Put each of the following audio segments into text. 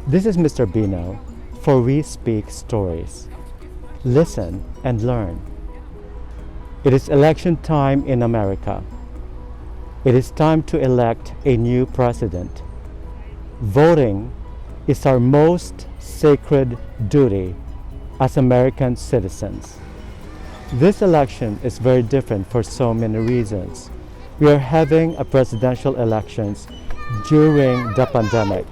This is Mr. Bino, for We Speak Stories. Listen and learn. It is election time in America. It is time to elect a new president. Voting is our most sacred duty as American citizens. This election is very different for so many reasons. We are having a presidential elections during the pandemic.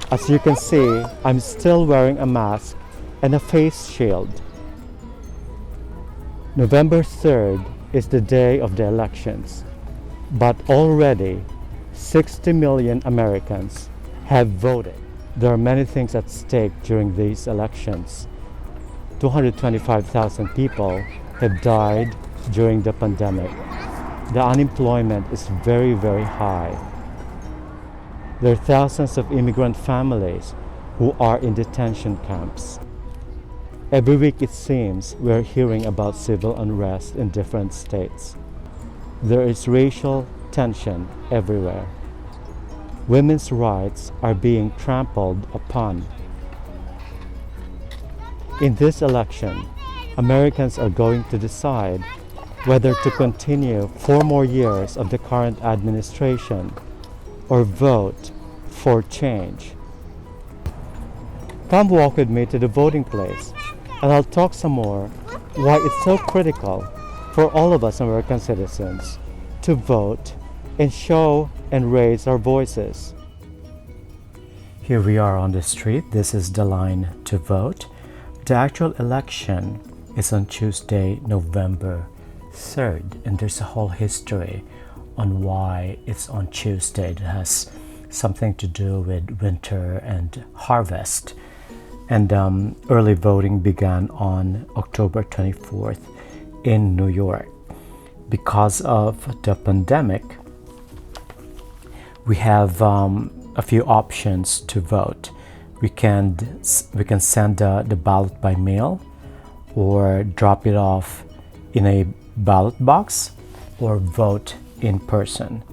As you can see, I'm still wearing a mask and a face shield. November 3rd is the day of the elections, but already 60 million Americans have voted. There are many things at stake during these elections. 225,000 people have died during the pandemic. The unemployment is very, very high. There are thousands of immigrant families who are in detention camps. Every week it seems we're hearing about civil unrest in different states. There is racial tension everywhere. Women's rights are being trampled upon. In this election, Americans are going to decide whether to continue 4 more years of the current administration or vote for change. Come walk with me to the voting place, and I'll talk some more why it's so critical for all of us American citizens to vote and show and raise our voices. Here we are on the street. This is the line to vote. The actual election is on Tuesday, November 3rd, and there's a whole history on why it's on Tuesday. It has something to do with winter and harvest. And early voting began on October 24th in New York. Because of the pandemic, we have a few options to vote. We can send the ballot by mail, or drop it off in a ballot box, or vote in person.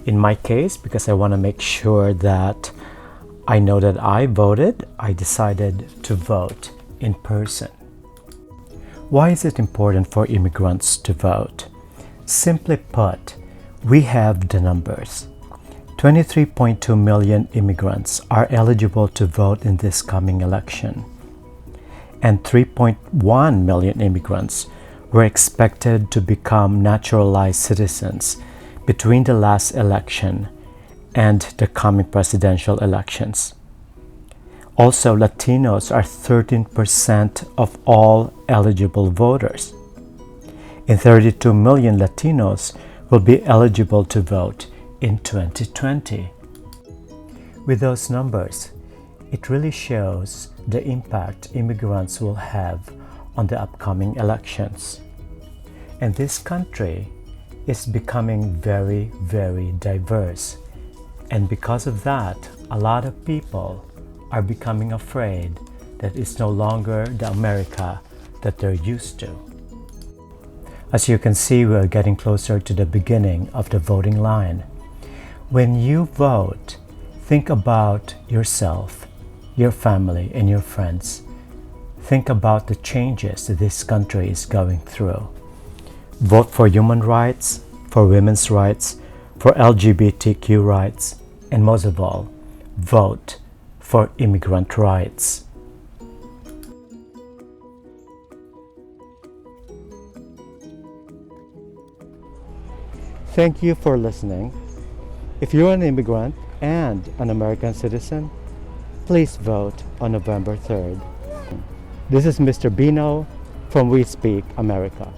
In my case, because I want to make sure that I know that I voted, I decided to vote in person. Why is it important for immigrants to vote? Simply put, we have the numbers. 23.2 million immigrants are eligible to vote in this coming election, and 3.1 million immigrants were expected to become naturalized citizens between the last election and the coming presidential elections. Also, Latinos are 13% of all eligible voters, and 32 million Latinos will be eligible to vote in 2020. With those numbers, it really shows the impact immigrants will have on the upcoming elections. And this country is becoming very, very diverse. And because of that, a lot of people are becoming afraid that it's no longer the America that they're used to. As you can see, we're getting closer to the beginning of the voting line. When you vote, think about yourself, your family, and your friends. Think about the changes that this country is going through. Vote for human rights, for women's rights, for LGBTQ rights, and most of all, vote for immigrant rights. Thank you for listening. If you're an immigrant and an American citizen, please vote on November 3rd. This is Mr. Bino from We Speak America.